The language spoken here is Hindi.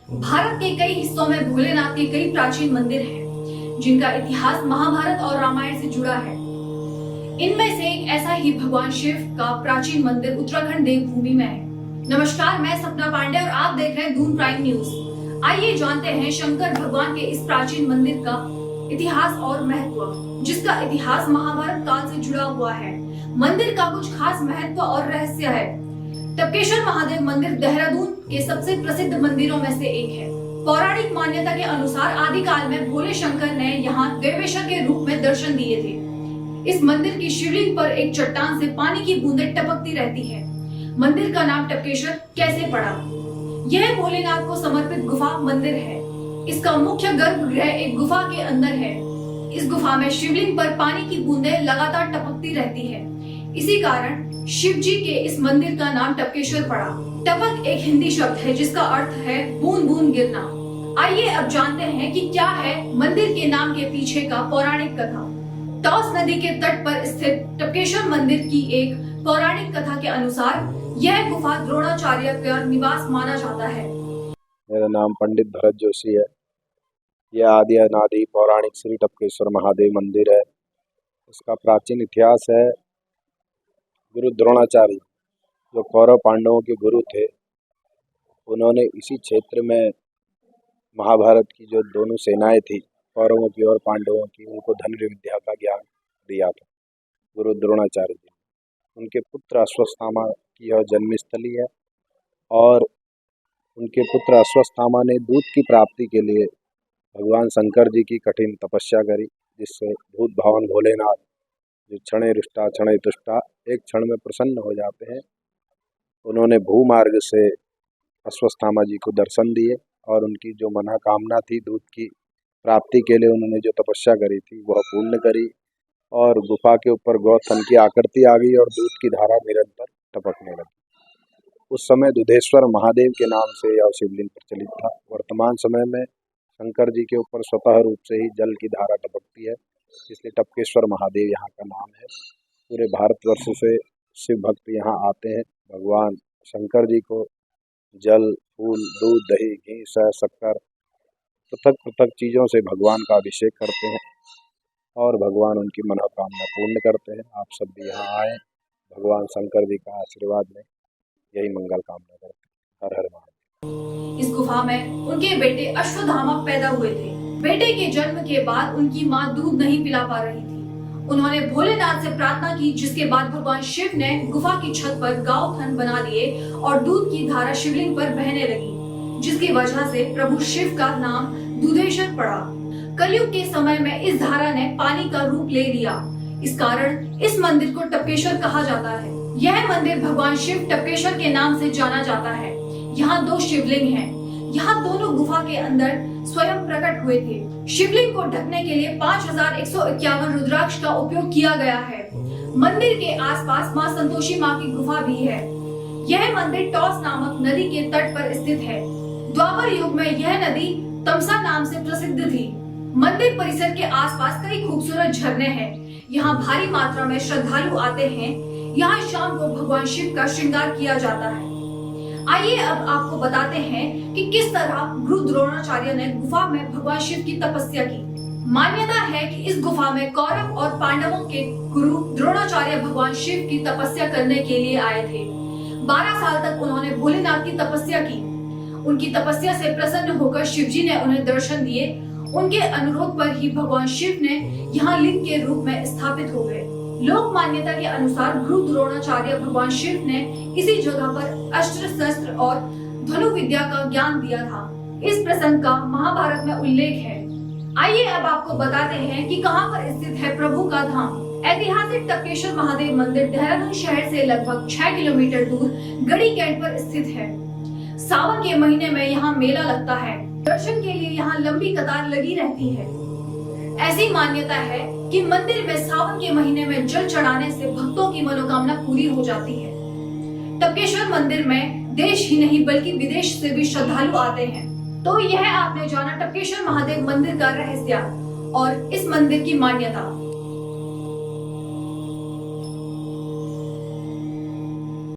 भारत के कई हिस्सों में भोलेनाथ के कई प्राचीन मंदिर हैं, जिनका इतिहास महाभारत और रामायण से जुड़ा है। इनमें से एक ऐसा ही भगवान शिव का प्राचीन मंदिर उत्तराखंड देवभूमि में है। नमस्कार, मैं सपना पांडे और आप देख रहे हैं धूम प्राइम न्यूज। आइए जानते हैं शंकर भगवान के इस प्राचीन मंदिर का इतिहास और महत्व, जिसका इतिहास महाभारत काल से जुड़ा हुआ है। मंदिर का कुछ खास महत्व और रहस्य है। टपकेश्वर महादेव मंदिर देहरादून के सबसे प्रसिद्ध मंदिरों में से एक है। पौराणिक मान्यता के अनुसार आदिकाल में भोले शंकर ने यहाँ देवेश्वर के रूप में दर्शन दिए थे। इस मंदिर की शिवलिंग पर एक चट्टान से पानी की बूंदें टपकती रहती है। मंदिर का नाम टपकेश्वर कैसे पड़ा? यह भोलेनाथ को समर्पित गुफा मंदिर है। इसका मुख्य गर्भगृह एक गुफा के अंदर है। इस गुफा में शिवलिंग पर पानी की बूंदें लगातार टपकती रहती है। इसी कारण शिव जी के इस मंदिर का नाम टपकेश्वर पड़ा। टपक एक हिंदी शब्द है जिसका अर्थ है बूंद बूंद गिरना। आइए अब जानते हैं कि क्या है मंदिर के नाम के पीछे का पौराणिक कथा। टॉस नदी के तट पर स्थित टपकेश्वर मंदिर की एक पौराणिक कथा के अनुसार यह गुफा द्रोणाचार्य का निवास माना जाता है। मेरा नाम पंडित भरत जोशी है। यह आदि अनादि पौराणिक श्री टपकेश्वर महादेव मंदिर है। इसका प्राचीन इतिहास है। गुरु द्रोणाचार्य जो कौरव पांडवों के गुरु थे, उन्होंने इसी क्षेत्र में महाभारत की जो दोनों सेनाएं थी, कौरवों की और पांडवों की, उनको धनुर्विद्या विद्या का ज्ञान दिया था गुरु द्रोणाचार्य जी। उनके पुत्र अश्वत्थामा की यह जन्मस्थली है और उनके पुत्र अश्वत्थामा ने दूध की प्राप्ति के लिए भगवान शंकर जी की कठिन तपस्या करी, जिससे भूत भावन भोलेनाथ जो क्षणे रुष्टा क्षणे तुष्टा, एक क्षण में प्रसन्न हो जाते हैं, उन्होंने भूमार्ग से अश्वत्थामा जी को दर्शन दिए और उनकी जो मनोकामना थी दूध की प्राप्ति के लिए उन्होंने जो तपस्या करी थी वह पूर्ण करी और गुफा के ऊपर गौतम की आकृति आ गई और दूध की धारा निरंतर टपकने लगी। उस समय दुधेश्वर महादेव के नाम से यह शिवलिंग प्रचलित था। वर्तमान समय में शंकर जी के ऊपर स्वतः रूप से ही जल की धारा टपकती है, इसलिए टपकेश्वर महादेव यहाँ का नाम है। पूरे भारतवर्ष से शिव भक्त यहाँ आते हैं। भगवान शंकर जी को जल, फूल, दूध, दही, घी, शहद, शक्कर, पृथक पृथक चीज़ों से भगवान का अभिषेक करते हैं और भगवान उनकी मनोकामना पूर्ण करते हैं। आप सब भी यहाँ आए, भगवान शंकर जी का आशीर्वाद लें, यही मंगल कामना करते हैं। हर हर महादेव। इस गुफा में उनके बेटे अश्वत्थामा पैदा हुए थे। बेटे के जन्म के बाद उनकी मां दूध नहीं पिला पा रही थी। उन्होंने भोलेनाथ से प्रार्थना की, जिसके बाद भगवान शिव ने गुफा की छत पर गांव खन बना दिए और दूध की धारा शिवलिंग पर बहने लगी, जिसकी वजह से प्रभु शिव का नाम दूधेश्वर पड़ा। कलयुग के समय में इस धारा ने पानी का रूप ले लिया। इस कारण इस मंदिर को टपकेश्वर कहा जाता है। यह मंदिर भगवान शिव टपकेश्वर के नाम से जाना जाता है। यहाँ दो शिवलिंग हैं। यहाँ दोनों गुफा के अंदर स्वयं प्रकट हुए थे। शिवलिंग को ढकने के लिए 5151 रुद्राक्ष का उपयोग किया गया है। मंदिर के आसपास मां संतोषी मां की गुफा भी है। यह मंदिर टॉस नामक नदी के तट पर स्थित है। द्वापर युग में यह नदी तमसा नाम से प्रसिद्ध थी। मंदिर परिसर के आसपास कई खूबसूरत झरने हैं। यहाँ भारी मात्रा में श्रद्धालु आते हैं। यहाँ शाम को भगवान शिव का श्रृंगार किया जाता है। आइए अब आपको बताते हैं कि किस तरह गुरु द्रोणाचार्य ने गुफा में भगवान शिव की तपस्या की। मान्यता है कि इस गुफा में कौरव और पांडवों के गुरु द्रोणाचार्य भगवान शिव की तपस्या करने के लिए आए थे। 12 साल तक उन्होंने भोलेनाथ की तपस्या की। उनकी तपस्या से प्रसन्न होकर शिव जी ने उन्हें दर्शन दिए। उनके अनुरोध पर ही भगवान शिव ने यहाँ लिंग के रूप में स्थापित हो गए। लोक मान्यता के अनुसार गुरु द्रोणाचार्य भगवान शिव ने इसी जगह पर अस्त्र शस्त्र और धनु विद्या का ज्ञान दिया था। इस प्रसंग का महाभारत में उल्लेख है। आइए अब आपको बताते हैं कि कहां पर स्थित है प्रभु का धाम। ऐतिहासिक टपकेश्वर महादेव मंदिर देहरादून शहर से लगभग 6 किलोमीटर दूर गढ़ी कैंट पर स्थित है। सावन के महीने में यहाँ मेला लगता है। दर्शन के लिए यहाँ लंबी कतार लगी रहती है। ऐसी मान्यता है कि मंदिर में सावन के महीने में जल चढ़ाने से भक्तों की मनोकामना पूरी हो जाती है। टपकेश्वर मंदिर में देश ही नहीं बल्कि विदेश से भी श्रद्धालु आते हैं। तो यह आपने जाना टपकेश्वर महादेव मंदिर का रहस्य और इस मंदिर की मान्यता।